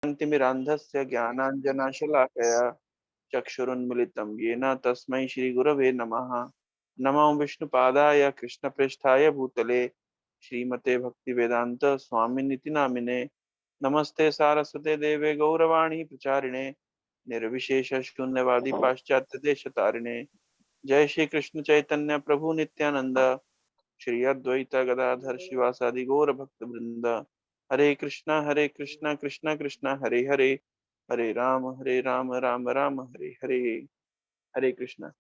शान्तिमिरान्धस्य ज्ञानाञ्जनशलाकया चक्षुरुन्मिलितं येन तस्मै श्रीगुरवे नमः। नमो विष्णुपादाय कृष्णप्रेष्ठाय भूतले श्रीमते भक्तिवेदान्त स्वामिनिति नामिने। नमस्ते सारस्वते देवे गौरवाणी प्रचारिणे निर्विशेष शून्यवादी पाश्चात्य देशतारिणे। जय श्री कृष्ण चैतन्य प्रभु नित्यानंद श्री अद्वैत गदाधर शिवासादि गौर भक्त वृंद। हरे कृष्णा कृष्णा कृष्णा हरे हरे, हरे राम राम राम हरे हरे। हरे कृष्णा।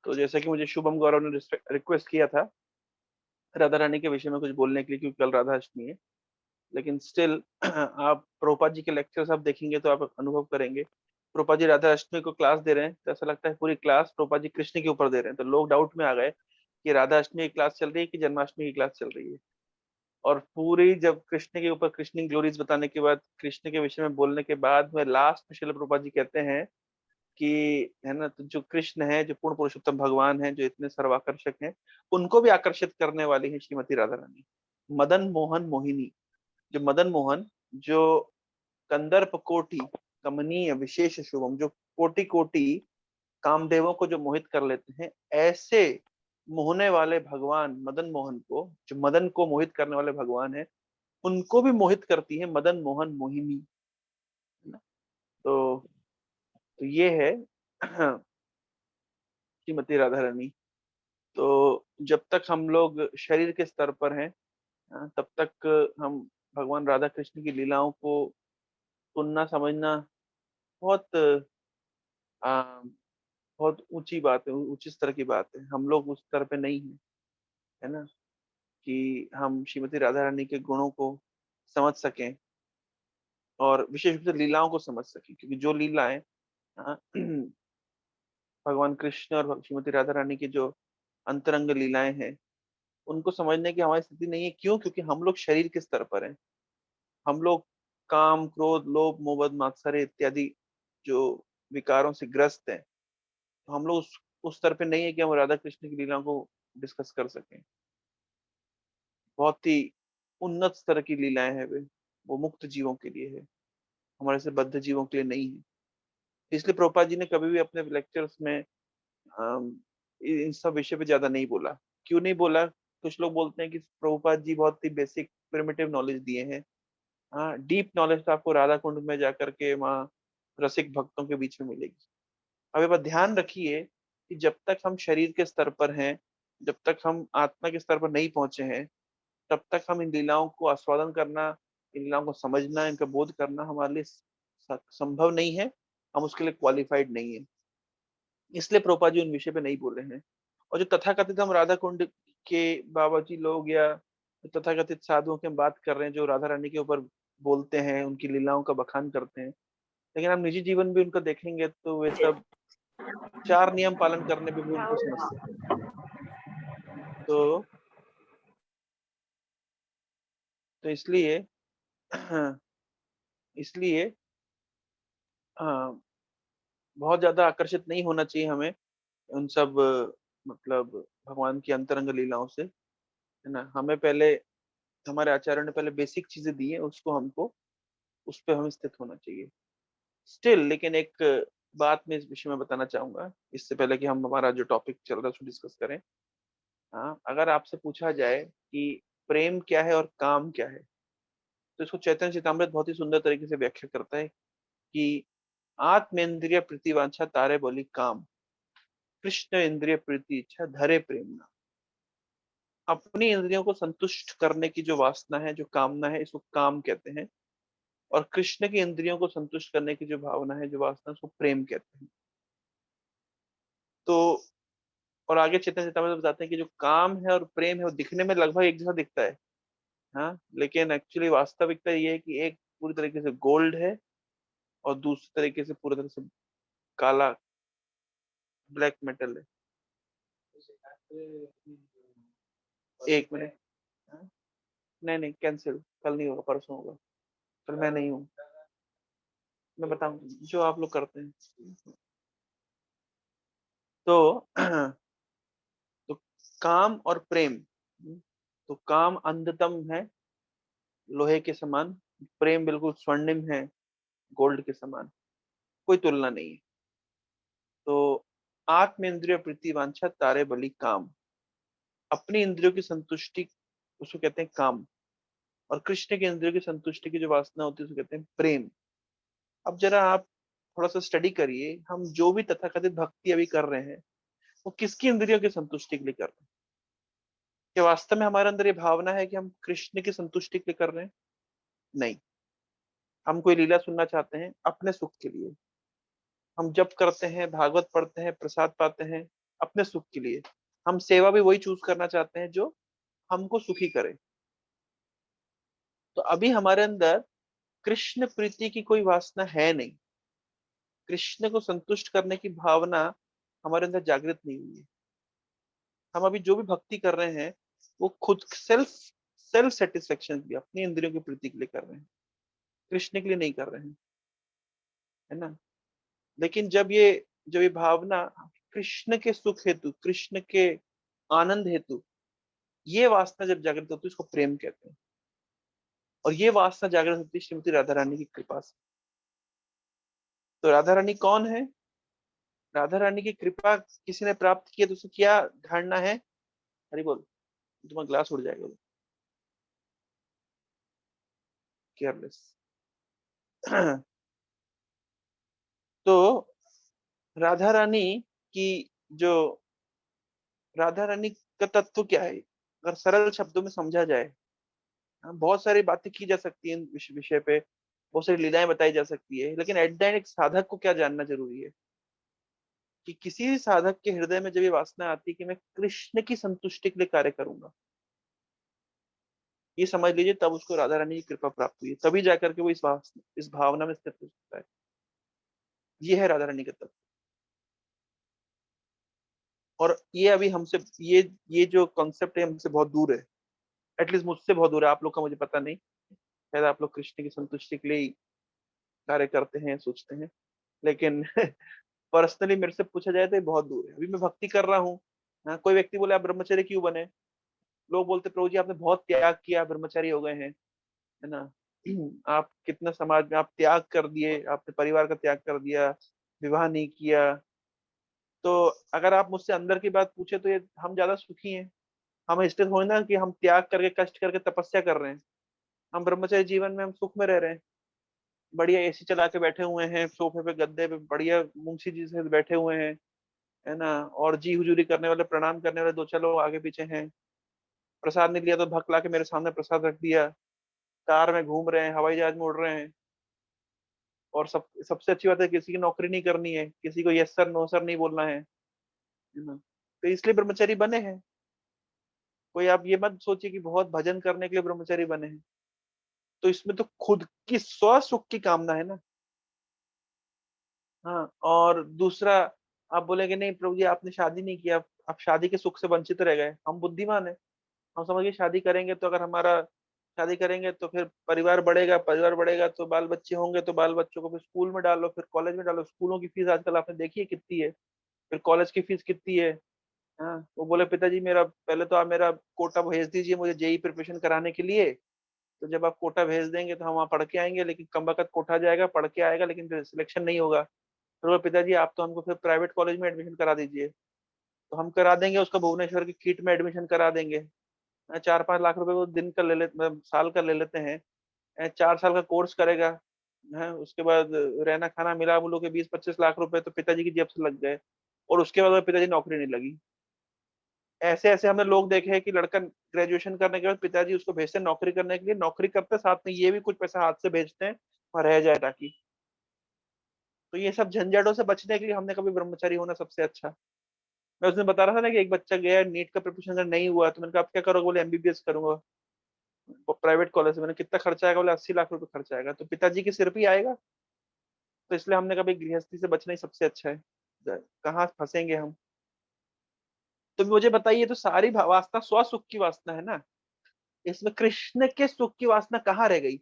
तो जैसा कि मुझे शुभम गौरव ने रिक्वेस्ट किया था राधा रानी के विषय में कुछ बोलने के लिए, क्योंकि कल राधा अष्टमी है, लेकिन स्टिल आप प्रभुपाद जी के लेक्चर्स आप देखेंगे तो आप अनुभव करेंगे प्रभुपाद जी राधा अष्टमी को क्लास दे रहे हैं तो ऐसा लगता है पूरी क्लास प्रभुपाद जी कृष्ण के ऊपर दे रहे हैं। तो लोग डाउट में आ गए कि राधा अष्टमी की क्लास चल रही है कि जन्माष्टमी की क्लास चल रही है। और पूरी जब कृष्ण के ऊपर कृष्ण ग्लोरीज बताने के बाद, कृष्ण के विषय में बोलने के बाद में लास्ट में श्रील प्रभुपाद जी कहते हैं कि है ना, तो जो कृष्ण है, जो पूर्ण पुरुषोत्तम भगवान है, जो इतने सर्वाकर्षक हैं, उनको भी आकर्षित करने वाली है श्रीमती राधा रानी। मदन मोहन मोहिनी, जो मदन मोहन, जो कंदर्प कोटि कमनीय विशेष शुभम, जो कोटि कोटि कामदेवों को जो मोहित कर लेते हैं, ऐसे मोहने वाले भगवान मदन मोहन को, जो मदन को मोहित करने वाले भगवान है, उनको भी मोहित करती है मदन मोहन मोहिनी, है ना। तो ये है श्रीमती राधा रानी। तो जब तक हम लोग शरीर के स्तर पर हैं, तब तक हम भगवान राधा कृष्ण की लीलाओं को सुनना समझना बहुत बहुत ऊंची बात है, ऊंची स्तर की बात है। हम लोग उस स्तर पे नहीं है, है ना, कि हम श्रीमती राधा रानी के गुणों को समझ सकें और विशेष रूप से लीलाओं को समझ सकें, क्योंकि जो लीलाएं अ, भगवान कृष्ण और श्रीमती राधा रानी की जो अंतरंग लीलाएं हैं, उनको समझने की हमारी स्थिति नहीं है। क्यों? क्योंकि हम लोग शरीर के स्तर पर हैं। हम लोग काम क्रोध लोभ मोह मद मात्सर्य इत्यादि जो विकारों से ग्रस्त हैं। तो हम लोग उस स्तर पे नहीं है कि हम राधा कृष्ण की लीलाओं को डिस्कस कर सकें। बहुत ही उन्नत स्तर की लीलाएं हैं वे, वो मुक्त जीवों के लिए है, हमारे से बद्ध जीवों के लिए नहीं है। इसलिए प्रभुपाद जी ने कभी भी अपने लेक्चर्स में इन सब विषय पे ज्यादा नहीं बोला। क्यों नहीं बोला? कुछ लोग बोलते हैं कि प्रभुपाद जी बहुत ही बेसिक प्रिमिटिव नॉलेज दिए हैं। हाँ, डीप नॉलेज तो आपको राधा कुंड में जाकर के वहाँ रसिक भक्तों के बीच में मिलेगी। अब ये बात ध्यान रखिए कि जब तक हम शरीर के स्तर पर हैं, जब तक हम आत्मा के स्तर पर नहीं पहुंचे हैं, तब तक हम इन लीलाओं को आस्वादन करना, इन लीलाओं को समझना, इनका बोध करना हमारे लिए संभव नहीं है। हम उसके लिए क्वालिफाइड नहीं है। इसलिए प्रभुपाद जी उन विषय पे नहीं बोले हैं। और जो तथाकथित हम राधा कुंड के बाबा जी लोग या तथाकथित साधुओं की हम बात कर रहे हैं, जो राधा रानी के ऊपर बोलते हैं, उनकी लीलाओं का बखान करते हैं, लेकिन हम निजी जीवन भी उनको देखेंगे तो वे सब चार नियम पालन करने में भी उनको समस्या है। तो तो इसलिए हाँ, बहुत ज्यादा आकर्षित नहीं होना चाहिए हमें उन सब मतलब भगवान की अंतरंग लीलाओं से, है ना। हमें पहले हमारे आचार्य ने पहले बेसिक चीजें दी है, उसको हमको उस पे हमें स्थित होना चाहिए स्टिल। लेकिन एक बात मैं इस विषय में बताना चाहूंगा, इससे पहले कि हम हमारा जो टॉपिक चल रहा है उसको डिस्कस करें। हाँ, अगर आपसे पूछा जाए कि प्रेम क्या है और काम क्या है, तो इसको चैतन्य चेतामृत बहुत ही सुंदर तरीके से व्याख्या करता है कि आत्मेंद्रिय प्रीतिवांछा तारे बोली काम, कृष्ण इंद्रिय प्रीति इच्छा धरे प्रेम नाम। अपनी इंद्रियों को संतुष्ट करने की जो वासना है, जो कामना है, इसको काम कहते हैं। और कृष्ण की इंद्रियों को संतुष्ट करने की जो भावना है, जो वासना है, उसको प्रेम कहते हैं। तो और आगे चेतन चेतामृत बताते हैं कि जो काम है और प्रेम है वो दिखने में लगभग एक जैसा दिखता है, हाँ, लेकिन एक्चुअली वास्तविकता ये है कि एक पूरी तरीके से गोल्ड है और दूसरी तरीके से पूरी तरह से काला ब्लैक मेटल है। एक मिनट। हाँ? नहीं नहीं, कैंसिल, कल नहीं होगा, परसों होगा। कल मैं नहीं हूँ। मैं बताऊँ जो आप लोग करते हैं। तो तो काम और प्रेम, तो काम अंधतम है, लोहे के समान, प्रेम बिल्कुल स्वर्णिम है, गोल्ड के समान, कोई तुलना नहीं है। तो आत्म इंद्रिय प्रीति वांछा तारे बलि काम, अपनी इंद्रियों की संतुष्टि उसको कहते हैं काम, और कृष्ण के इंद्रियों की संतुष्टि की जो वासना होती है उसको कहते हैं प्रेम। अब जरा आप थोड़ा सा स्टडी करिए, हम जो भी तथाकथित भक्ति अभी कर रहे हैं वो किसकी इंद्रियों की संतुष्टि के लिए कर रहे हैं? क्या वास्तव में हमारे अंदर ये भावना है कि हम कृष्ण की संतुष्टि के लिए कर रहे हैं? नहीं। हम कोई लीला सुनना चाहते हैं अपने सुख के लिए, हम जप करते हैं, भागवत पढ़ते हैं, प्रसाद पाते हैं अपने सुख के लिए, हम सेवा भी वही चूज करना चाहते हैं जो हमको सुखी करे। तो अभी हमारे अंदर कृष्ण प्रीति की कोई वासना है नहीं, कृष्ण को संतुष्ट करने की भावना हमारे अंदर जागृत नहीं हुई है। हम अभी जो भी भक्ति कर रहे हैं वो खुद सेल्फ सेल्फ सेटिस्फेक्शन के लिए, अपनी इंद्रियों की प्रीति के लिए कर रहे हैं, कृष्ण के लिए नहीं कर रहे हैं, है ना। लेकिन जब ये भावना कृष्ण के सुख हेतु, कृष्ण के आनंद हेतु, ये वासना जब जागृत होती है उसको प्रेम कहते हैं। और ये वासना जागृत होती है श्रीमती राधा रानी की कृपा से। तो राधा रानी कौन है? राधा रानी की कृपा किसी ने प्राप्त की है तो उसकी क्या धारणा है? हरि बोल, तुम्हारा ग्लास उड़ जाएगा, केयरलेस। तो राधा रानी की जो राधा रानी का तत्व क्या है, अगर सरल शब्दों में समझा जाए, हाँ, बहुत सारी बातें की जा सकती है इस विषय पे, बहुत सारी लीलाएं बताई जा सकती है, लेकिन एट द एंड एक साधक को क्या जानना जरूरी है कि किसी भी साधक के हृदय में जब ये वासना आती है कि मैं कृष्ण की संतुष्टि के लिए कार्य करूंगा, ये समझ लीजिए तब उसको राधा रानी की कृपा प्राप्त हुई है, तभी जाकर के वो इस भावना में स्थित हो सकता है। ये है राधा रानी का तत्व। और ये अभी हमसे, ये जो कॉन्सेप्ट है हमसे बहुत दूर है, एटलीस्ट मुझसे बहुत दूर है, आप लोग का मुझे पता नहीं, शायद आप लोग कृष्ण की संतुष्टि के लिए ही कार्य करते हैं, सोचते हैं, लेकिन पर्सनली मेरे से पूछा जाए तो ये बहुत दूर है। अभी मैं भक्ति कर रहा हूँ, हाँ, कोई व्यक्ति बोले आप ब्रह्मचारी क्यों बने, लोग बोलते प्रभु जी आपने बहुत त्याग किया, ब्रह्मचारी हो गए हैं, है ना। आप कितना समाज में आप त्याग कर दिए, आपने परिवार का त्याग कर दिया, विवाह नहीं किया। तो अगर आप मुझसे अंदर की बात पूछे तो ये हम ज्यादा सुखी हैं। हम इसलिए थोड़ी ना कि हम त्याग करके कष्ट करके तपस्या कर रहे हैं, हम ब्रह्मचारी जीवन में हम सुख में रह रहे हैं, बढ़िया एसी चला के बैठे हुए हैं, सोफे पे गद्दे पे बढ़िया मुंशी जी से बैठे हुए हैं, है ना। और जी हुजूरी करने वाले, प्रणाम करने वाले दो चार लोग आगे पीछे हैं, प्रसाद नहीं लिया तो भक्त ला के मेरे सामने प्रसाद रख दिया, कार में घूम रहे हैं, हवाई जहाज में उड़ रहे हैं। और सबसे अच्छी बात है किसी की नौकरी नहीं करनी है, किसी को यस सर नो सर नहीं बोलना है ना। तो इसलिए ब्रह्मचारी बने हैं। कोई आप ये मत सोचिए कि बहुत भजन करने के लिए ब्रह्मचारी बने हैं, तो इसमें तो खुद की स्व सुख की कामना है ना। हाँ, और दूसरा, आप बोलेंगे नहीं प्रभु जी आपने शादी नहीं किया, आप शादी के सुख से वंचित रह गए, हम बुद्धिमान है, हम समझ गए शादी करेंगे तो अगर हमारा शादी करेंगे तो फिर परिवार बढ़ेगा, परिवार बढ़ेगा तो बाल बच्चे होंगे, तो बाल बच्चों को फिर स्कूल में डालो, फिर कॉलेज में डालो, स्कूलों की फीस आजकल आपने देखी है कितनी है, फिर कॉलेज की फीस कितनी है। हाँ, वो बोले पिताजी मेरा पहले तो आप मेरा कोटा भेज दीजिए मुझे जेई प्रिपरेशन कराने के लिए, तो जब आप कोटा भेज देंगे तो हम वहाँ पढ़ के आएंगे, लेकिन कम वक्त कोटा जाएगा पढ़ के आएगा लेकिन फिर सिलेक्शन नहीं होगा। फिर बोले पिताजी आप तो हमको फिर प्राइवेट कॉलेज में एडमिशन करा दीजिए, तो हम करा देंगे उसका, भुवनेश्वर की कीट में एडमिशन करा देंगे। 4-5 लाख रुपए वो दिन का ले लेते, मतलब साल का ले लेते हैं। 4 साल का कोर्स करेगा है, उसके बाद रहना खाना मिला बोलो के 20-25 लाख रुपए तो पिताजी की जेब से लग गए, और उसके बाद वो पिताजी नौकरी नहीं लगी। ऐसे ऐसे हमने लोग देखे हैं कि लड़का ग्रेजुएशन करने के बाद पिताजी उसको भेजते हैं नौकरी करने के लिए, नौकरी करते साथ में ये भी कुछ पैसा हाथ से भेजते हैं और रह जाए ताकि। तो ये सब झंझटों से बचने के लिए हमने कभी ब्रह्मचारी होना सबसे अच्छा। मैं उसने बता रहा था ना कि एक बच्चा गया नीट का प्रिपरेशन अगर नहीं हुआ, तो मैंने कहा आप क्या करोगे, बोले एमबीबीएस करूंगा प्राइवेट कॉलेज से। मैंने कितना खर्चा आएगा, बोले 80 लाख रुपए खर्चा आएगा, तो पिताजी के सिर पे ही आएगा। तो इसलिए हमने कभी गृहस्थी से बचना ही सबसे अच्छा है, कहाँ फंसेंगे हम। तो मुझे बताइए, तो सारी वासना स्व सुख की वासना है ना, इसमें कृष्ण के सुख की वासना कहाँ रह गई?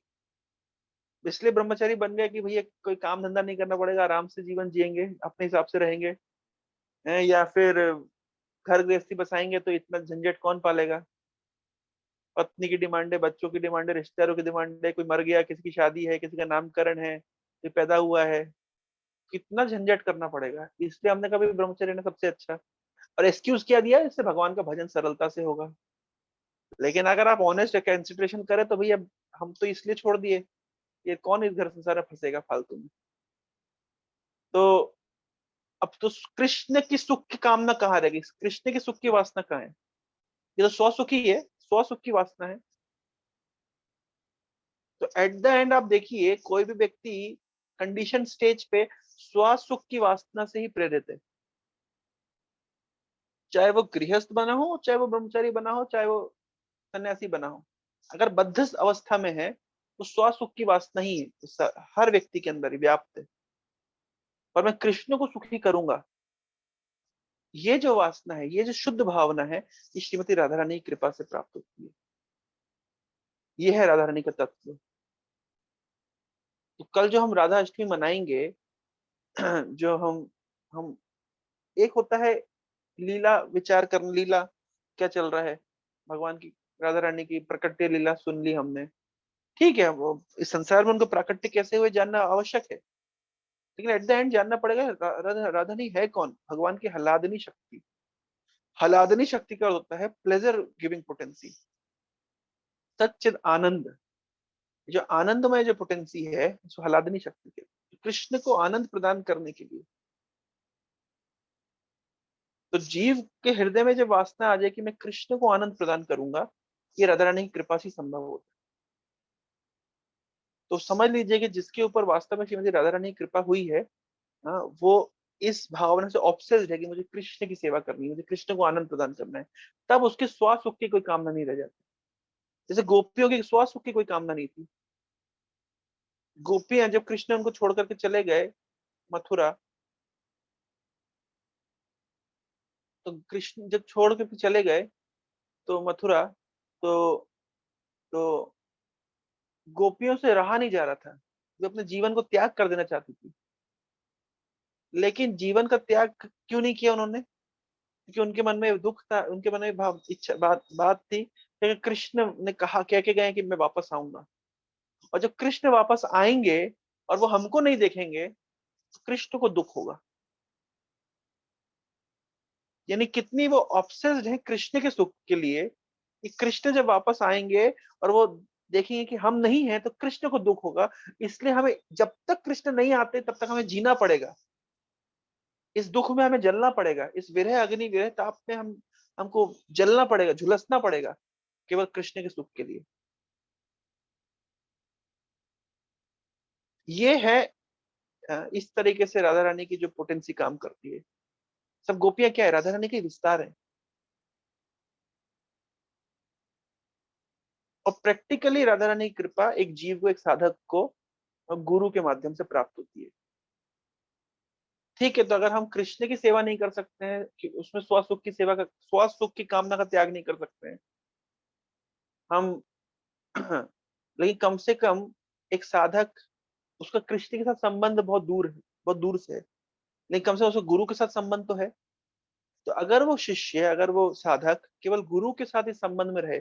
इसलिए ब्रह्मचारी बन गए कि भैया कोई काम धंधा नहीं करना पड़ेगा, आराम से जीवन जिएंगे, अपने हिसाब से रहेंगे, हैं? या फिर घर गृहस्थी बसाएंगे तो इतना झंझट कौन पालेगा? पत्नी की डिमांड है, बच्चों की डिमांड है, रिश्तेदारों की डिमांड है, कोई मर गया, किसी की शादी है, किसी का नामकरण है, कोई पैदा हुआ है, कितना झंझट करना पड़ेगा। इसलिए हमने कभी ब्रह्मचर्य रहना सबसे अच्छा। और एक्सक्यूज क्या दिया, इससे भगवान का भजन सरलता से होगा। लेकिन अगर आप ऑनेस्ट कंसिडरेशन करें तो भैया हम तो इसलिए छोड़ दिए, ये कौन इस घर संसार में फंसेगा फालतू में। तो अब तो कृष्ण की सुख की कामना कहाँ रहेगी, कृष्ण की सुख की वासना कहाँ है? ये तो स्व सुखी है, स्व सुख की वासना है। तो एट द एंड आप देखिए, कोई भी व्यक्ति कंडीशन स्टेज पे स्व सुख की वासना से ही प्रेरित है। चाहे वो गृहस्थ बना हो, चाहे वो ब्रह्मचारी बना हो, चाहे वो सन्यासी बना हो, अगर बद्ध अवस्था में है तो स्व सुख की वासना ही हर व्यक्ति के अंदर ही व्याप्त है। और मैं कृष्ण को सुखी करूंगा, ये जो वासना है, ये जो शुद्ध भावना है, ये श्रीमती राधा रानी की कृपा से प्राप्त होती है। ये है राधा रानी का तत्व। तो कल जो हम राधा अष्टमी मनाएंगे, जो हम एक होता है लीला विचार करना, लीला क्या चल रहा है भगवान की, राधा रानी की प्रकट्य लीला सुन ली हमने, ठीक है, वो इस संसार में उनको प्राकट्य कैसे हुए जानना आवश्यक है। लेकिन एट द एंड जानना पड़ेगा राधा राधानी है कौन, भगवान की हलादनी शक्ति। हलादनी शक्ति का होता है प्लेजर गिविंग पोटेंसी, सच्चिद आनंद। जो आनंदमय जो पोटेंसी है, उसको हलादनी शक्ति के, कृष्ण को आनंद प्रदान करने के लिए। तो जीव के हृदय में जब वासना आ जाए कि मैं कृष्ण को आनंद प्रदान करूंगा, ये राधा रानी की कृपा से संभव होता है। तो समझ लीजिए कि जिसके ऊपर वास्तव में श्रीमती राधा रानी की कृपा हुई है, वो इस भावना से ऑब्सेस्ड है कि मुझे कृष्ण की सेवा करनी है, मुझे कृष्ण को आनंद प्रदान करना है। तब उसके स्व सुख की कोई कामना नहीं रह जाती। जैसे गोपियों की स्व सुख की कोई कामना नहीं थी। गोपियां जब कृष्ण उनको छोड़ करके चले गए मथुरा, तो कृष्ण जब छोड़ करके चले गए तो मथुरा, तो तो गोपियों से रहा नहीं जा रहा था, वे अपने जीवन को त्याग कर देना चाहती थी। लेकिन जीवन का त्याग क्यों नहीं किया उन्होंने? क्योंकि उनके मन में दुख था, उनके मन में भाव इच्छा बात बात थी कि कृष्ण ने कहा, कह के गए कि मैं वापस आऊंगा। और जब कृष्ण वापस आएंगे और वो हमको नहीं देखेंगे, तो कृष्ण को दुख होगा। यानी कितनी वो ऑब्सेस्ड है कृष्ण के सुख के लिए, कि कृष्ण जब वापस आएंगे और वो देखेंगे कि हम नहीं हैं, तो कृष्ण को दुख होगा। इसलिए हमें जब तक कृष्ण नहीं आते तब तक हमें जीना पड़ेगा, इस दुख में हमें जलना पड़ेगा, इस विरह अग्नि विरह ताप में हमको जलना पड़ेगा, झुलसना पड़ेगा, केवल कृष्ण के सुख के लिए। ये है इस तरीके से राधा रानी की जो पोटेंसी काम करती है। सब गोपियां क्या है, राधा रानी के विस्तार है। और प्रैक्टिकली राधा रानी की कृपा एक जीव को, एक साधक को गुरु के माध्यम से प्राप्त होती है। ठीक है, तो अगर हम कृष्ण की सेवा नहीं कर सकते हैं, कि उसमें स्व सुख की सेवा का, स्व सुख की कामना का त्याग नहीं कर सकते हैं हम, लेकिन कम से कम एक साधक, उसका कृष्ण के साथ संबंध बहुत दूर है, बहुत दूर से है, लेकिन कम से कम उसका गुरु के साथ संबंध तो है। तो अगर वो शिष्य, अगर वो साधक केवल गुरु के साथ इस संबंध में रहे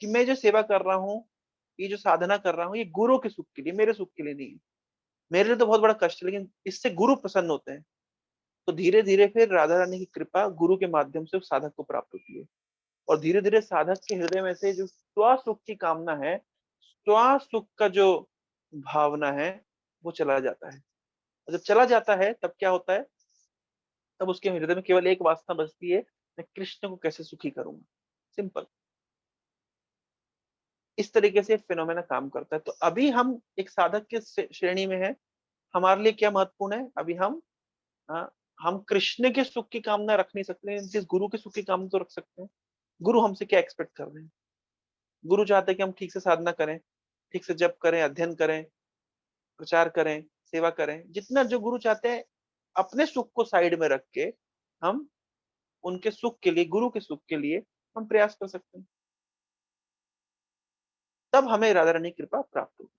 कि मैं जो सेवा कर रहा हूँ, ये जो साधना कर रहा हूँ, ये गुरु के सुख के लिए, मेरे सुख के लिए नहीं है। मेरे लिए तो बहुत बड़ा कष्ट है, लेकिन इससे गुरु प्रसन्न होते हैं। तो धीरे धीरे फिर राधा रानी की कृपा गुरु के माध्यम से उस साधक को प्राप्त होती है। और धीरे धीरे साधक के हृदय में से जो स्व सुख की कामना है, स्व सुख का जो भावना है, वो चला जाता है। और जब चला जाता है तब क्या होता है, तब उसके हृदय में केवल एक वासना बचती है, मैं कृष्ण को कैसे सुखी करूंगा। सिंपल। इस तरीके से फिनोमेना काम करता है। तो अभी हम एक साधक के श्रेणी में है। हमारे लिए क्या महत्वपूर्ण है, अभी हाँ, हम कृष्ण के सुख की कामना रख नहीं सकते हैं, जिस गुरु के सुख की कामना तो रख सकते हैं। गुरु हमसे क्या एक्सपेक्ट कर रहे हैं? गुरु चाहते हैं कि हम ठीक से साधना करें, ठीक से जप करें, अध्ययन करें, प्रचार करें, सेवा करें, जितना जो गुरु चाहते हैं। अपने सुख को साइड में रख के हम उनके सुख के लिए, गुरु के सुख के लिए हम प्रयास कर सकते हैं। तब हमें राधा रानी की कृपा प्राप्त होगी।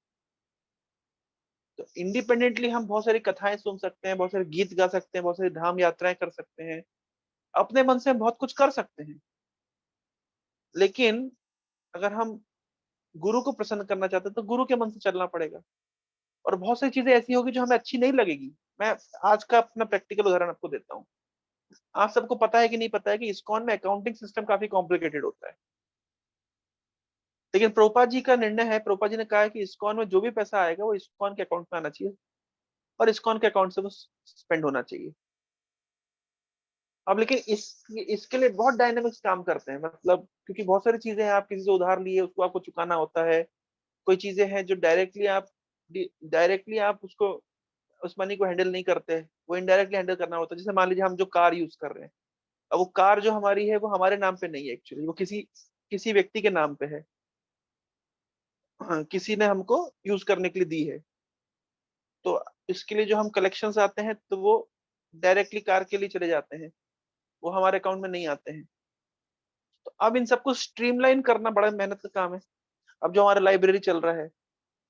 तो इंडिपेंडेंटली हम बहुत सारी कथाएं सुन सकते हैं, बहुत सारे गीत गा सकते हैं, बहुत सारी धाम यात्राएं कर सकते हैं, अपने मन से हम बहुत कुछ कर सकते हैं। लेकिन अगर हम गुरु को प्रसन्न करना चाहते हैं तो गुरु के मन से चलना पड़ेगा। और बहुत सारी चीजें ऐसी होगी जो हमें अच्छी नहीं लगेगी। मैं आज का अपना प्रैक्टिकल उदाहरण आपको देता हूँ। आप सबको पता है कि नहीं पता है कि इस्कॉन में अकाउंटिंग सिस्टम काफी कॉम्प्लिकेटेड होता है। लेकिन प्रभुपाद जी का निर्णय है, प्रभुपाद जी ने कहा है कि इस्कॉन में जो भी पैसा आएगा वो इस्कॉन के अकाउंट में आना चाहिए और इस्कॉन के अकाउंट से वो स्पेंड होना चाहिए। अब लेकिन इसके लिए बहुत डायनेमिक्स काम करते हैं, मतलब क्योंकि बहुत सारी चीजें हैं, आप किसी से उधार लिए उसको आपको चुकाना होता है। कोई चीजें हैं जो डायरेक्टली आप उसको उस मनी को हैंडल नहीं करते, वो इनडायरेक्टली हैंडल करना होता है। जैसे मान लीजिए हम जो कार यूज कर रहे हैं, अब वो कार जो हमारी है वो हमारे नाम पे नहीं है, एक्चुअली वो किसी किसी व्यक्ति के नाम पे है। हाँ, किसी ने हमको यूज करने के लिए दी है। तो इसके लिए जो हम कलेक्शंस आते हैं तो वो डायरेक्टली कार के लिए चले जाते हैं, वो हमारे अकाउंट में नहीं आते हैं। तो अब इन सबको स्ट्रीमलाइन करना बड़ा मेहनत का काम है। अब जो हमारा लाइब्रेरी चल रहा है,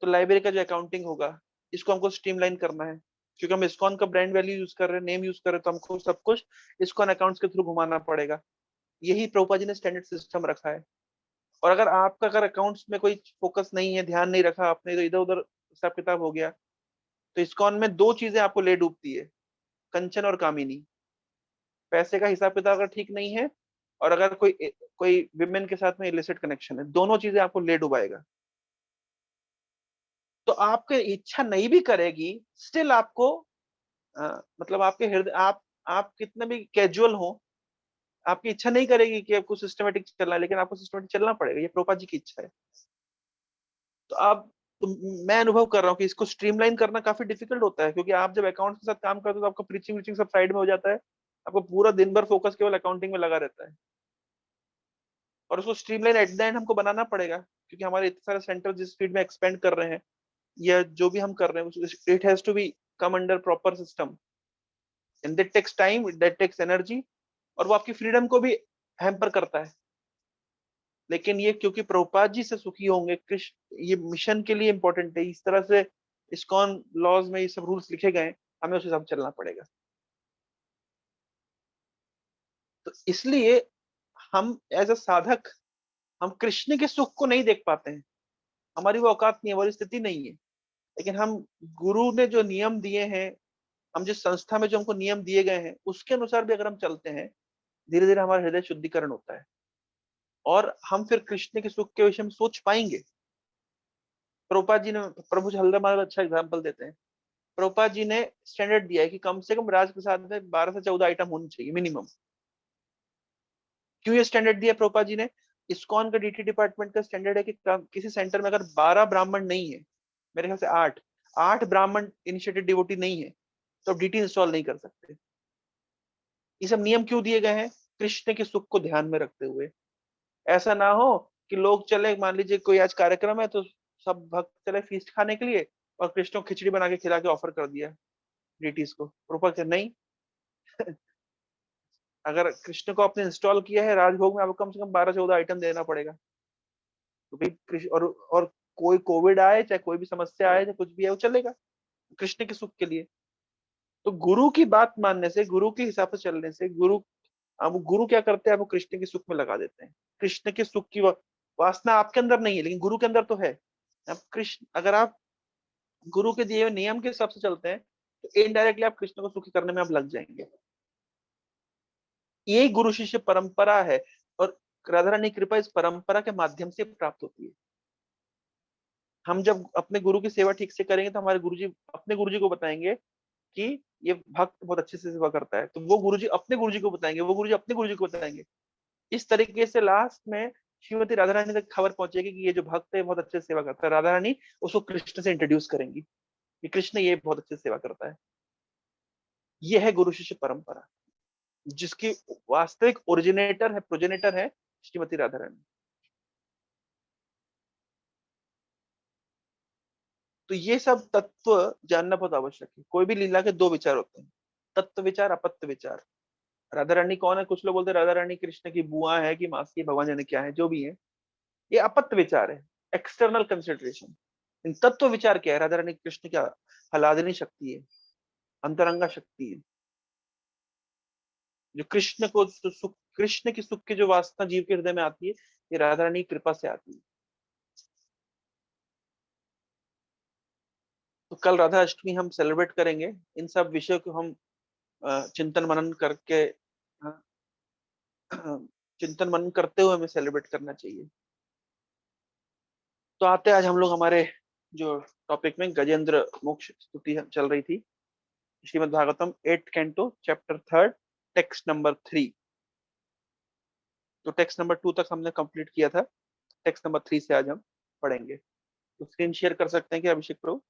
तो लाइब्रेरी का जो अकाउंटिंग होगा, इसको हमको स्ट्रीमलाइन करना है। क्योंकि हम इस्कॉन का ब्रांड वैल्यू यूज कर रहे हैं, नेम यूज कर रहे हैं, तो हमको सब कुछ इस्कॉन अकाउंट्स के थ्रू घुमाना पड़ेगा। यही प्रभुपाद जी ने स्टैंडर्ड सिस्टम रखा है। और अगर अकाउंट्स में कोई फोकस नहीं है, ध्यान नहीं रखा आपने, तो इधर उधर हिसाब किताब हो गया। तो इस्कॉन में दो चीजें आपको ले डूबती है, कंचन और कामिनी। पैसे का हिसाब किताब अगर ठीक नहीं है, और अगर कोई कोई विमेन के साथ में इलिसिट कनेक्शन है, दोनों चीजें आपको ले डुबाएगा। तो आपकी इच्छा नहीं भी करेगी, स्टिल आपको मतलब आपके हृदय आप कितने भी कैजुअल हो, आपकी इच्छा नहीं करेगी कि आपको सिस्टमेटिक चलना है, लेकिन आपको सिस्टमेटिक चलना पड़ेगा। ये प्रोपा जी की इच्छा है। तो अब मैं अनुभव कर रहा हूँ कि इसको स्ट्रीमलाइन करना काफी डिफिकल्ट होता है, क्योंकि आप जब अकाउंट के साथ काम करते हो तो आपका प्रीचिंग वीचिंग सब साइड में हो जाता है। आपको पूरा दिन भर फोकस केवल अकाउंटिंग में लगा रहता है। और उसको स्ट्रीमलाइन एट द एंड हमको बनाना पड़ेगा, क्योंकि हमारे इतने सारे सेंटर जिस फील्ड में एक्सपेंड कर रहे हैं, या जो भी हम कर रहे हैं, it has to be come under proper system, and that takes time, that takes energy. और वो आपकी फ्रीडम को भी हैम्पर करता है। लेकिन ये क्योंकि प्रभुपाद जी से सुखी होंगे, कृष्ण ये मिशन के लिए इंपॉर्टेंट है, इस तरह से इस्कॉन लॉज में ये सब रूल्स लिखे गए, हमें उस हिसाब से चलना पड़ेगा। तो इसलिए हम एज अ साधक, हम कृष्ण के सुख को नहीं देख पाते हैं। हमारी वो औकात नहीं है, हमारी स्थिति नहीं है। लेकिन हम गुरु ने जो नियम दिए हैं, हम जिस संस्था में जो हमको नियम दिए गए हैं, उसके अनुसार भी अगर हम चलते हैं, धीरे धीरे हमारा हृदय शुद्धिकरण होता है, और हम फिर कृष्ण के सुख के विषय में सोच पाएंगे। प्रभुपाद जी ने, प्रभु जी हल्दा महाराज अच्छा एग्जाम्पल देते हैं। प्रभुपाद जी ने स्टैंडर्ड दिया है कि कम से कम राजप्रसाद में 12 से 14 आइटम होनी चाहिए मिनिमम। क्यों ये स्टैंडर्ड दिया प्रभुपाद जी ने? इस्कॉन का डीटी डिपार्टमेंट का स्टैंडर्ड है कि किसी सेंटर में अगर 12 ब्राह्मण नहीं है, मेरे ख्याल से आठ आठ ब्राह्मण इनिशिएटेड डिवोटी नहीं है, तो आप डीटी इंस्टॉल नहीं कर सकते। ये सब नियम क्यों दिए गए हैं? कृष्ण के सुख को ध्यान में रखते हुए। ऐसा ना हो कि लोग चले, मान लीजिए कोई आज कार्यक्रम है तो सब भक्त चले फीस्ट खाने के लिए, और कृष्ण को खिचड़ी बना के खिला के ऑफर कर दिया डीटीज को। प्रोपर से नहीं। अगर कृष्ण को आपने इंस्टॉल किया है राजभोग में, आपको कम से कम 12-14 आइटम देना पड़ेगा। तो भाई कृष्ण और कोई कोविड आए, चाहे कोई भी समस्या आए, चाहे कुछ भी है, वो चलेगा कृष्ण के सुख के लिए। तो गुरु की बात मानने से, गुरु के हिसाब से चलने से, अब गुरु क्या करते हैं, वो कृष्ण के सुख में लगा देते हैं। कृष्ण के सुख की वासना आपके अंदर नहीं है, लेकिन गुरु के अंदर तो है। अब कृष्ण, अगर आप गुरु के दिए हुए नियम के हिसाब से चलते हैं, तो इनडायरेक्टली आप कृष्ण को सुखी करने में आप लग जाएंगे। ये गुरु शिष्य परंपरा है, और राधा रानी कृपा इस परंपरा के माध्यम से प्राप्त होती है। हम जब अपने गुरु की सेवा ठीक से करेंगे, तो हमारे गुरुजी अपने गुरुजी को बताएंगे कि ये भक्त बहुत अच्छे से सेवा करता है, तो वो गुरुजी अपने गुरुजी को बताएंगे, वो गुरुजी अपने गुरुजी को बताएंगे। इस तरीके से लास्ट में श्रीमती राधा रानी तक खबर पहुंचेगी कि ये जो भक्त है बहुत अच्छे से सेवा करता है। राधा रानी उसको कृष्ण से इंट्रोड्यूस करेंगी कि कृष्ण ये बहुत अच्छे से सेवा करता है। ये है गुरु शिष्य परंपरा, जिसकी वास्तविक ओरिजिनेटर है, प्रोजेनेटर है श्रीमती राधा रानी। तो ये सब तत्व जानना बहुत आवश्यक है। कोई भी लीला के दो विचार होते हैं, तत्व विचार, अपत्य विचार। राधा रानी कौन है? कुछ लोग बोलते हैं राधा रानी कृष्ण की बुआ है कि मासी, भगवान जाने क्या है, जो भी है, ये अपत्य विचार है, एक्सटर्नल कंसिडरेशन। इन तत्व विचार क्या है? राधा रानी कृष्ण क्या हलादनी शक्ति है, अंतरंगा शक्ति है, जो कृष्ण को सुख, कृष्ण की सुख की जो वासना जीव के हृदय में आती है, ये राधा रानी की कृपा से आती है। तो कल राधा अष्टमी हम सेलिब्रेट करेंगे। इन सब विषयों को हम चिंतन मनन करके, हाँ, चिंतन मनन करते हुए हमें सेलिब्रेट करना चाहिए। तो आते आज हम लोग हमारे जो टॉपिक में गजेंद्र मोक्ष स्तुति चल रही थी, Shrimad Bhagavatam 8 canto chapter 3 text number 3। तो टेक्स्ट नंबर 2 तक हमने कंप्लीट किया था, टेक्स्ट नंबर 3 से आज हम पढ़ेंगे। तो स्क्रीन शेयर कर सकते हैं क्या अभिषेक प्रभु?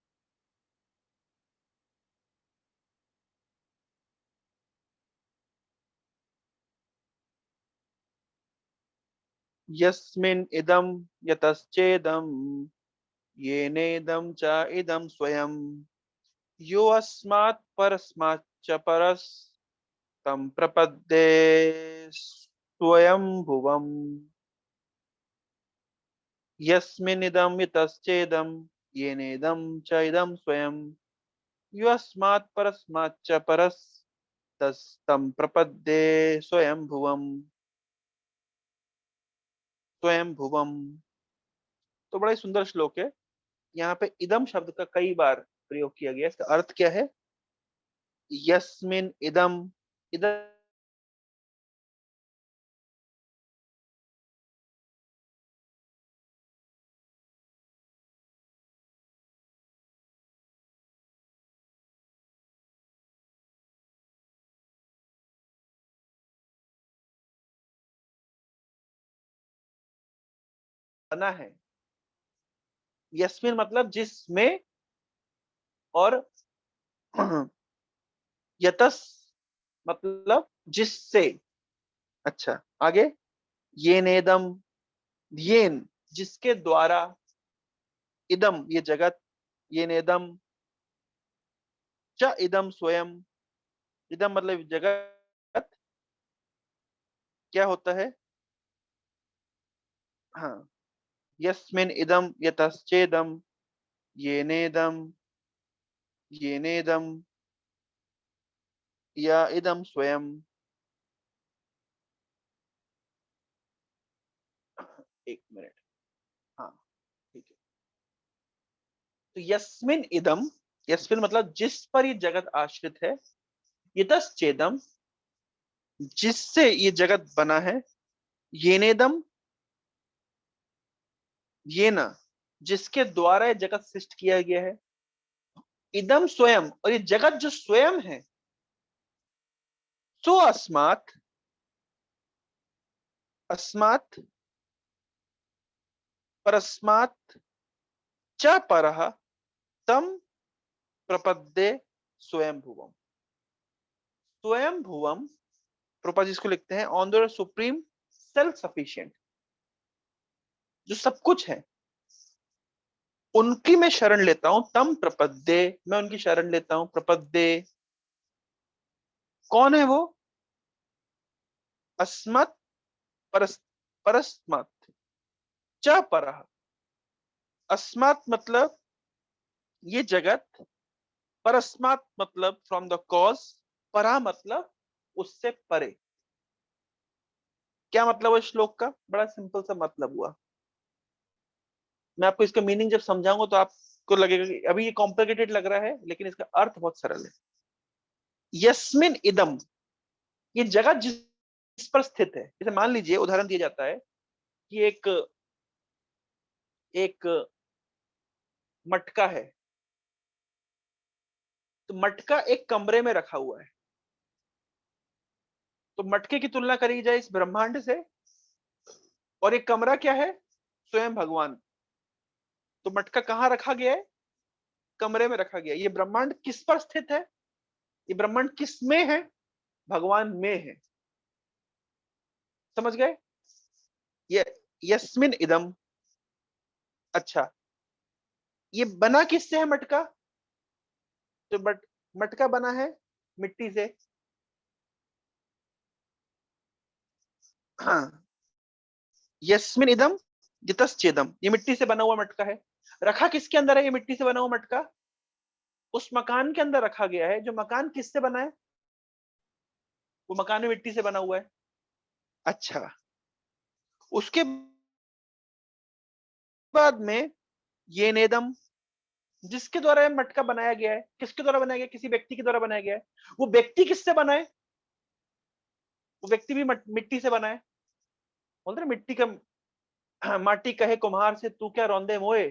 यस्मिन् इदं यतश्चेदं येनेदं च इदं स्वयं यो अस्मात् परस्माच्च परस् तं प्रपद्ये स्वयं भुवम्। यस्मिन्निदं यतश्चेदं येनेदं च इदं स्वयं यो अस्मात् परस्माच्च परस् तं प्रपद्ये स्वयं भुवम्। स्वयं भुवम्। तो बड़ा ही सुंदर श्लोक है। यहाँ पे इदम शब्द का कई बार प्रयोग किया गया। इसका अर्थ क्या है? यस्मिन इदम, इदम बना है। यस्मिन मतलब जिसमें, और यतस मतलब जिससे। अच्छा, आगे ये नेदम, येन जिसके द्वारा, इदम ये जगत, ये नेदम च इदम स्वयं, इदम मतलब जगत, क्या होता है? हाँ, यस्मिन इदम यतश्चेदम येनेदम, येनेदम या इदम स्वयं। एक मिनट, हाँ ठीक है। तो यस्मिन इदम, यस्मिन मतलब जिस पर ये जगत आश्रित है, यतश्चेदम जिससे ये जगत बना है, येनेदम ये ना जिसके द्वारा ये जगत सृष्ट किया गया है, इदम स्वयं और ये जगत जो स्वयं है, सो अस्मात्, अस्मात् परस्मात् च परः तम प्रपद्ये स्वयं भुवम। स्वयं भुवम, प्रोपा जिसको लिखते हैं on the supreme self sufficient, जो सब कुछ है, उनकी मैं शरण लेता हूं। तम प्रपद्ये, मैं उनकी शरण लेता हूं। प्रपद्ये कौन है वो? अस्मत् परस, परस्मत् च परः। अस्मत् मतलब ये जगत, परस्मात् मतलब फ्रॉम द कॉज, परा मतलब उससे परे। क्या मतलब है श्लोक का? बड़ा सिंपल सा मतलब हुआ। मैं आपको इसका मीनिंग जब समझाऊंगा तो आपको लगेगा कि अभी ये कॉम्प्लिकेटेड लग रहा है, लेकिन इसका अर्थ बहुत सरल है। यस्मिन इदम, ये जगत जिस पर स्थित है, जैसे मान लीजिए उदाहरण दिया जाता है कि एक एक मटका है। तो मटका एक कमरे में रखा हुआ है। तो मटके की तुलना करी जाए इस ब्रह्मांड से, और एक कमरा क्या है? स्वयं भगवान। तो मटका कहाँ रखा गया है? कमरे में रखा गया है। ये ब्रह्मांड किस पर स्थित है? ये ब्रह्मांड किस में है? भगवान में है। समझ गए? ये यस्मिन इदम। अच्छा, ये बना किससे है मटका? तो मटका बना है मिट्टी से। हाँ, यस्मिन इदम जितश्चेदम, ये मिट्टी से बना हुआ मटका है। रखा किसके अंदर है ये मिट्टी से बना हुआ मटका? उस मकान के अंदर रखा गया है। जो मकान किससे बना है? वो मकान में मिट्टी से बना हुआ है। अच्छा, उसके बाद में ये नेदम, जिसके द्वारा ये मटका बनाया गया है, किसके द्वारा बनाया गया? किसी व्यक्ति के द्वारा बनाया गया है। वो व्यक्ति किससे बना है? वो व्यक्ति भी मिट्टी से बना है। बोलते ना, मिट्टी का माटी कहे कुम्हार से, तू क्या रौंदे मोए,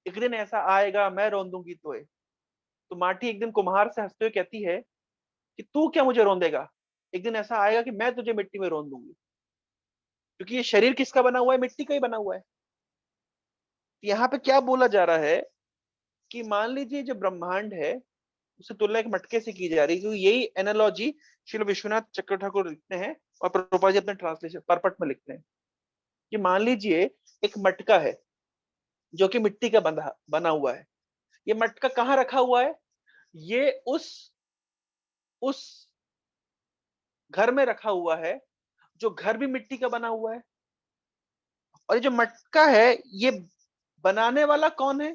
एक दिन ऐसा आएगा मैं रौंदूंगी तोए। तो माटी एक दिन कुम्हार से हंसते हुए कहती है कि तू क्या मुझे रौंदेगा, एक दिन ऐसा आएगा कि मैं तुझे मिट्टी में रौंद दूंगी। क्योंकि ये शरीर किसका बना हुआ है? मिट्टी का ही बना हुआ है। तो यहाँ पे क्या बोला जा रहा है कि मान लीजिए जो ब्रह्मांड है उसे तुलना एक मटके से की जा रही है, क्योंकि यही एनालॉजी श्री विश्वनाथ चक्र ठाकुर लिखते हैं और प्रभुपाद जी अपने ट्रांसलेशन परपट में लिखते हैं कि मान लीजिए एक मटका है जो कि मिट्टी का बंधा बना हुआ है। ये मटका कहाँ रखा हुआ है? ये उस घर में रखा हुआ है जो घर भी मिट्टी का बना हुआ है। और ये जो मटका है, ये बनाने वाला कौन है?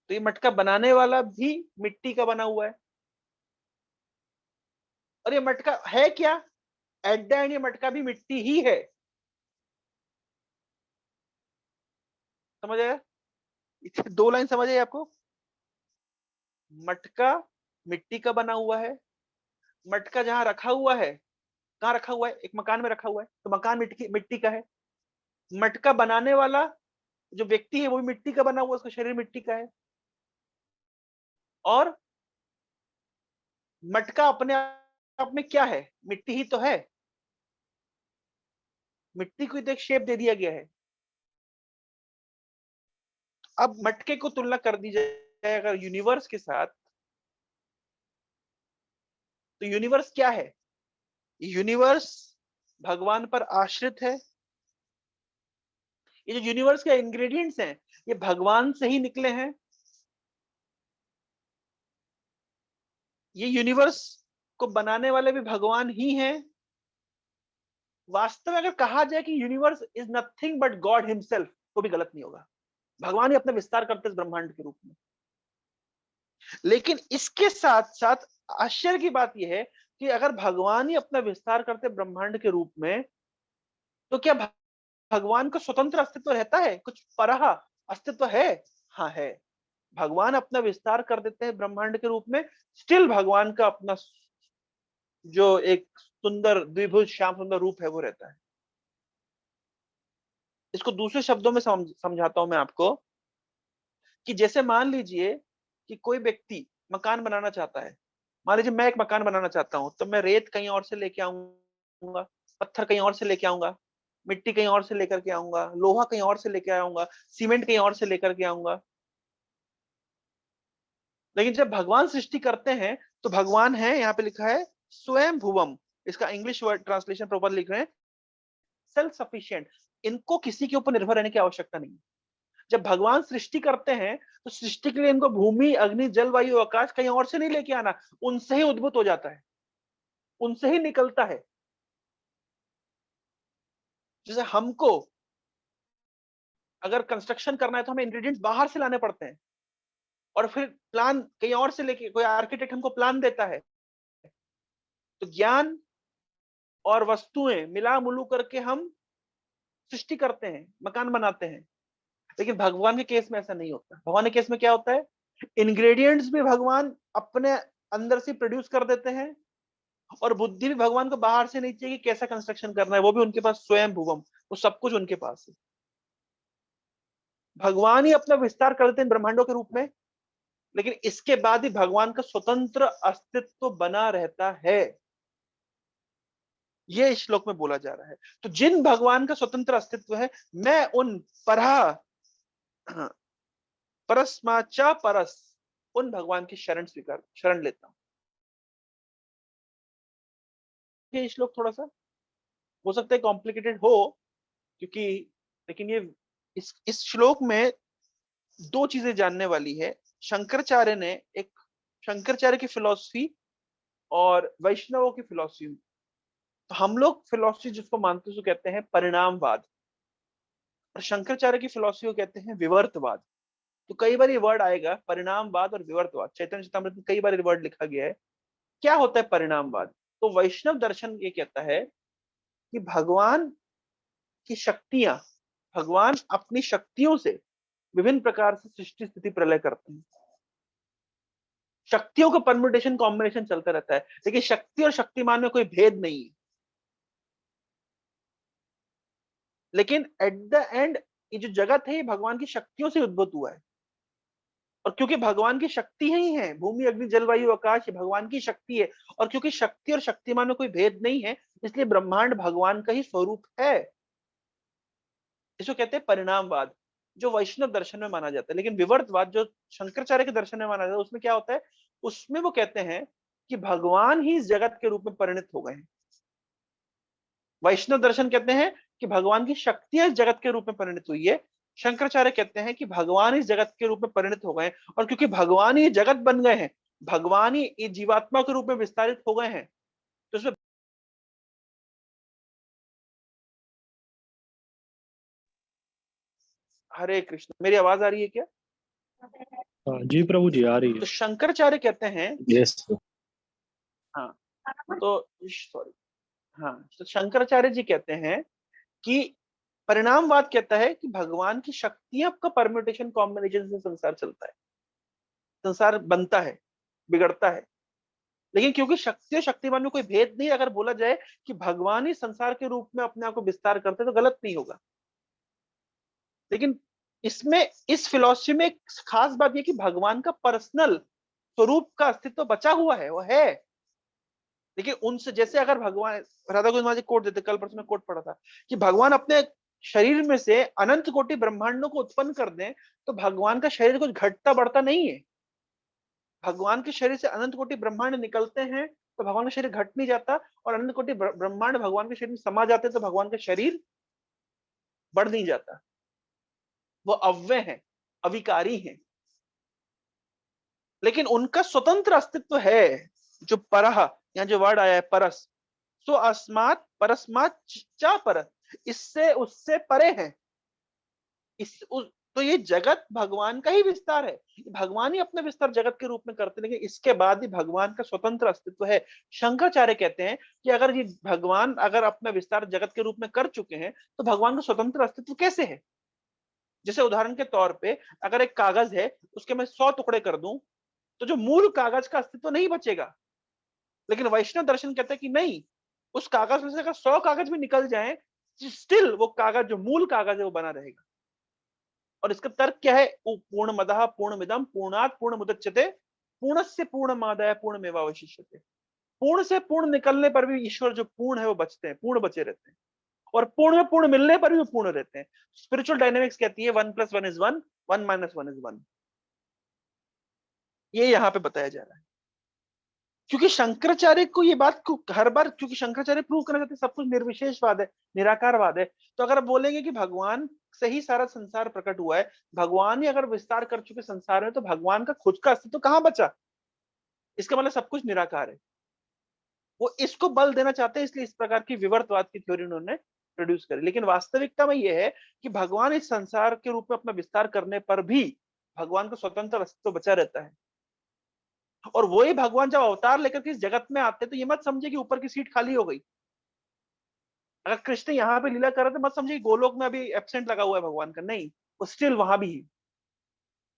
तो ये मटका बनाने वाला भी मिट्टी का बना हुआ है। और ये मटका है क्या? एट द एंड ये मटका भी मिट्टी ही है। समझ आया? दो लाइन समझ आई आपको? मटका मिट्टी का बना हुआ है। मटका जहां रखा हुआ है, कहाँ रखा हुआ है? एक मकान में रखा हुआ है, तो मकान मिट्टी मिट्टी का है। मटका बनाने वाला जो व्यक्ति है वो भी मिट्टी का बना हुआ, उसका शरीर मिट्टी का है। और मटका अपने आप में क्या है? मिट्टी ही तो है। मिट्टी को तो एक शेप दे दिया गया है। अब मटके को तुलना कर दी जाए अगर यूनिवर्स के साथ, तो यूनिवर्स क्या है? यूनिवर्स भगवान पर आश्रित है। ये जो यूनिवर्स के इंग्रेडिएंट्स हैं ये भगवान से ही निकले हैं। ये यूनिवर्स को बनाने वाले भी भगवान ही हैं। वास्तव में अगर कहा जाए कि universe is nothing but God himself, तो भी गलत नहीं होगा। भगवान ही अपना विस्तार करते इस ब्रह्मांड के रूप में। लेकिन इसके साथ साथ आश्चर्य की बात यह है कि अगर भगवान ही अपना विस्तार करते ब्रह्मांड के रूप में, तो क्या भगवान का स्वतंत्र अस्तित्व रहता है? कुछ परहा अस्तित्व है? हाँ है। भगवान अपना विस्तार कर देते हैं ब्रह्मांड के रूप में, स्टिल भगवान का अपना जो एक सुंदर द्विभुज श्याम सुंदर रूप है वो रहता है। इसको दूसरे शब्दों में समझाता हूं मैं आपको कि जैसे मान लीजिए कि कोई व्यक्ति मकान बनाना चाहता है। मान लीजिए मैं एक मकान बनाना चाहता हूं, तो मैं रेत कहीं और से लेके आऊंगा, पत्थर कहीं और से लेके आऊंगा, मिट्टी कहीं और से लेकर के आऊंगा, लोहा कहीं और से लेके आऊंगा, सीमेंट कहीं और से लेकर के आऊंगा। लेकिन जब भगवान सृष्टि करते हैं तो भगवान है, यहाँ पे लिखा है स्वयं भुवम, इसका इंग्लिश वर्ड ट्रांसलेशन प्रॉपर लिख रहे हैं सेल्फ सफिशिएंट। इनको किसी के ऊपर निर्भर रहने की आवश्यकता नहीं। जब भगवान सृष्टि करते हैं तो सृष्टि के लिए इनको भूमि अग्नि जल वायु आकाश कहीं और से नहीं लेके आना, उनसे ही उद्भूत हो जाता है, उनसे ही निकलता है। जैसे हमको अगर कंस्ट्रक्शन करना है तो हमें इंग्रेडिएंट्स बाहर से लाने पड़ते हैं, और फिर प्लान कहीं और से लेके कोई आर्किटेक्ट हमको प्लान देता है। तो ज्ञान और वस्तुएं मिला मुलू करके हम सृष्टि करते हैं, मकान बनाते हैं। लेकिन भगवान के केस में ऐसा नहीं होता। भगवान के केस में क्या होता है? इंग्रेडिएंट्स भी भगवान अपने अंदर से प्रोड्यूस कर देते हैं, और बुद्धि भी भगवान को बाहर से नहीं चाहिए कि कैसा कंस्ट्रक्शन करना है, वो भी उनके पास स्वयं भुवम, वो सब कुछ उनके पास है। भगवान ही अपना विस्तार कर देते हैं ब्रह्मांडों के रूप में, लेकिन इसके बाद ही भगवान का स्वतंत्र अस्तित्व बना रहता है। ये इस श्लोक में बोला जा रहा है। तो जिन भगवान का स्वतंत्र अस्तित्व है, मैं उन परहा परस्माचा परस, उन भगवान की शरण लेता हूं। ये श्लोक थोड़ा सा हो सकता है कॉम्प्लिकेटेड हो, क्योंकि लेकिन ये इस श्लोक में दो चीजें जानने वाली है। शंकराचार्य ने एक शंकराचार्य की फिलॉसफी और वैष्णवों की फिलॉसफी। तो हम लोग फिलॉसफी जिसको मानते हैं उसको कहते हैं परिणामवाद, और शंकराचार्य की फिलॉसफी को कहते हैं विवर्तवाद। तो कई बार ये वर्ड आएगा परिणामवाद और विवर्तवाद, चैतन्य चेतामृत में कई बार ये वर्ड लिखा गया है। क्या होता है परिणामवाद? तो वैष्णव दर्शन ये कहता है कि भगवान की शक्तियां, भगवान अपनी शक्तियों से विभिन्न प्रकार से सृष्टि स्थिति प्रलय करते हैं। शक्तियों का परम्यूटेशन कॉम्बिनेशन चलता रहता है, लेकिन शक्ति और शक्तिमान में कोई भेद नहीं है। लेकिन एट द एंड ये जो जगत है ये भगवान की शक्तियों से उद्भूत हुआ है, और क्योंकि भगवान की शक्ति ही है, भूमि अग्नि जल वायु आकाश, ये भगवान की शक्ति है, और क्योंकि शक्ति और शक्तिमान में कोई भेद नहीं है, इसलिए ब्रह्मांड भगवान का ही स्वरूप है। इसको कहते हैं परिणामवाद, जो वैष्णव दर्शन में माना जाता है। लेकिन विवर्तवाद जो शंकराचार्य के दर्शन में माना जाता है, उसमें क्या होता है, उसमें वो कहते हैं कि भगवान ही इस जगत के रूप में परिणत हो गए हैं। वैष्णव दर्शन कहते हैं कि भगवान की शक्तियां इस जगत के रूप में परिणत हुई है। शंकराचार्य कहते हैं कि भगवान इस जगत के रूप में परिणत हो गए, और क्योंकि भगवान ही जगत बन गए हैं, भगवान ही जीवात्मा के रूप में विस्तारित हो गए हैं, तो उसमें हरे कृष्ण। मेरी आवाज आ रही है क्या? हाँ जी प्रभु जी, आ रही तो है। शंकराचार्य कहते हैं, यस। हाँ, तो सॉरी, हाँ, तो शंकराचार्य जी कहते हैं कि परिणामवाद कहता है कि भगवान की शक्तियां का परम्यूटेशन कॉम्बिनेशन से संसार चलता है, संसार बनता है, बिगड़ता है। लेकिन क्योंकि शक्ति और शक्तिमान में कोई भेद नहीं, अगर बोला जाए कि भगवान ही संसार के रूप में अपने आप को विस्तार करते तो गलत नहीं होगा। लेकिन इसमें, इस फिलॉसफी में एक खास बात यह कि भगवान का पर्सनल स्वरूप का अस्तित्व बचा हुआ है, वो है। लेकिन उनसे, जैसे अगर भगवान, राधा गोविंद महाराज कोट देते, कल परसों में कोट पढ़ा था कि भगवान अपने शरीर में से अनंत कोटि ब्रह्मांडों को उत्पन्न कर दें, तो भगवान का शरीर कुछ घटता बढ़ता नहीं है। भगवान के शरीर से अनंत कोटि ब्रह्मांड निकलते हैं तो भगवान का शरीर घट नहीं जाता, और अनंत कोटि ब्रह्मांड भगवान के शरीर में समा जाते हैं तो भगवान का शरीर बढ़ नहीं जाता। वो अव्यय है, अविकारी है, लेकिन उनका स्वतंत्र अस्तित्व है। जो परह, यहाँ जो वर्ड आया है परस, सो अस्मात् परस्मात् चा परः, इससे उससे परे है। तो ये जगत भगवान का ही विस्तार है, भगवान ही अपना विस्तार जगत के रूप में करते हैं, लेकिन इसके बाद भी भगवान का स्वतंत्र अस्तित्व है। शंकराचार्य कहते हैं कि अगर ये भगवान अगर अपना विस्तार जगत के रूप में कर चुके हैं, तो भगवान का स्वतंत्र अस्तित्व कैसे है? जैसे उदाहरण के तौर पे, अगर एक कागज है, उसके मैं 100 टुकड़े कर दूं, तो जो मूल कागज का अस्तित्व नहीं बचेगा। लेकिन वैष्णव दर्शन कहते हैं कि नहीं, उस कागज में से अगर 100 कागज भी निकल जाए, स्टिल वो कागज, जो मूल कागज है, वो बना रहेगा। और इसका तर्क क्या है? पूर्णमदः पूर्णमिदं पूर्णात् पूर्णमुदच्यते पूर्णस्य पूर्णमादाय पूर्णमेवावशिष्यते। पूर्ण से पूर्ण निकलने पर भी ईश्वर जो पूर्ण है वो बचते हैं, पूर्ण बचे रहते हैं, और पूर्ण में पूर्ण मिलने पर भी वो पूर्ण रहते हैं। स्पिरिचुअल डायनेमिक्स कहती है 1+1 = 1, 1 - 1 = 1। ये यहाँ पे बताया जा रहा है, क्योंकि शंकराचार्य को ये बात को हर बार, क्योंकि शंकराचार्य प्रूव करना चाहते हैं सब कुछ निर्विशेषवाद है, निराकारवाद है। तो अगर बोलेंगे कि भगवान से ही सारा संसार प्रकट हुआ है, भगवान ही अगर विस्तार कर चुके संसार में, तो भगवान का खुद का अस्तित्व कहां बचा? इसका मतलब सब कुछ निराकार है। वो इसको बल देना चाहते हैं, इसलिए इस प्रकार की विवर्तवाद की थ्योरी उन्होंने प्रोड्यूस करी। लेकिन वास्तविकता में यह है कि भगवान इस संसार के रूप में अपना विस्तार करने पर भी भगवान का स्वतंत्र अस्तित्व बचा रहता है। और वही भगवान जब अवतार लेकर के इस जगत में आते हैं, तो ये मत समझे कि ऊपर की सीट खाली हो गई। अगर कृष्ण यहाँ पे लीला कर रहे थे, मत समझिए गोलोक में अभी एब्सेंट लगा हुआ है भगवान का, नहीं, वो स्टिल वहां भी है।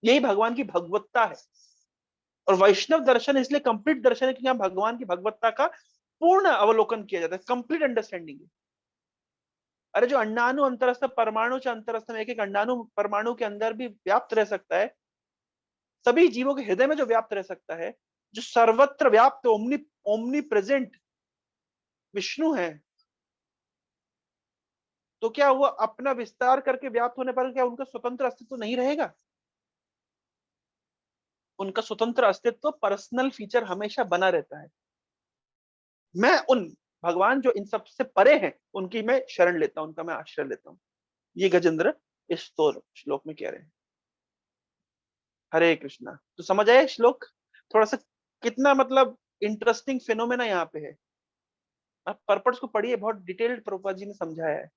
यही भगवान की भगवत्ता है। और वैष्णव दर्शन इसलिए कंप्लीट दर्शन है कि यहाँ भगवान की भगवत्ता का पूर्ण अवलोकन किया जाता है, कंप्लीट अंडरस्टैंडिंग है। अरे जो अंडाणु अंतरस्थ परमाणु से अंतरस्थ में एक एक अंडाणु परमाणु के अंदर भी व्याप्त रह सकता है, सभी जीवों के हृदय में जो व्याप्त रह सकता है, जो सर्वत्र व्याप्त ओमनी ओमनी प्रेजेंट विष्णु है, तो क्या वो अपना विस्तार करके व्याप्त होने पर क्या उनका स्वतंत्र अस्तित्व नहीं रहेगा? उनका स्वतंत्र अस्तित्व पर्सनल फीचर हमेशा बना रहता है। मैं उन भगवान जो इन सबसे परे हैं, उनकी मैं शरण लेता हूं, उनका मैं आश्रय लेता हूं। ये गजेंद्र इस श्लोक में कह रहे हैं। हरे कृष्णा। तो समझ आया श्लोक थोड़ा सा कितना मतलब इंटरेस्टिंग फिनोमेना यहाँ पे है? आप पर्पस को पढ़िए, बहुत डिटेल्ड प्रभुपाद जी ने समझाया है।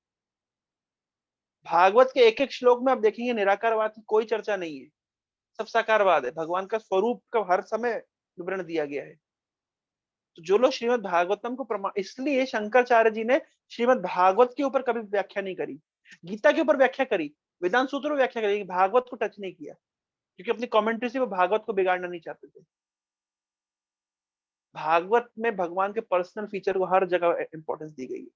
भागवत के एक एक श्लोक में आप देखेंगे निराकारवाद की कोई चर्चा नहीं है, सब साकारवाद है। भगवान का स्वरूप का हर समय विवरण दिया गया है। तो जो लोग श्रीमद् भागवतम को प्रमाण, इसलिए शंकराचार्य जी ने श्रीमद् भागवत के ऊपर कभी व्याख्या नहीं करी। गीता के ऊपर व्याख्या करी, वेदांत सूत्र में व्याख्या करी, भागवत को टच नहीं किया, क्योंकि अपनी कमेंट्री से वो भागवत को बिगाड़ना नहीं चाहते थे। भागवत में भगवान के पर्सनल फीचर को हर जगह इंपॉर्टेंस दी गई है,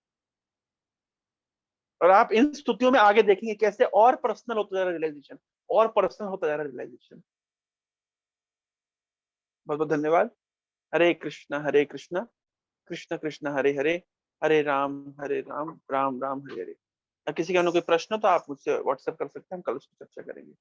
और आप इन स्तुतियों में आगे देखेंगे कैसे और पर्सनल होता जा रहा है रियलाइजेशन, और पर्सनल होता जा रहा है रियलाइजेशन। बहुत बहुत धन्यवाद। हरे कृष्णा कृष्ण कृष्ण हरे हरे, हरे राम राम राम हरे हरे। किसी का कोई प्रश्न हो तो आप मुझसे व्हाट्सएप कर सकते हैं, हम कल उसकी चर्चा करेंगे।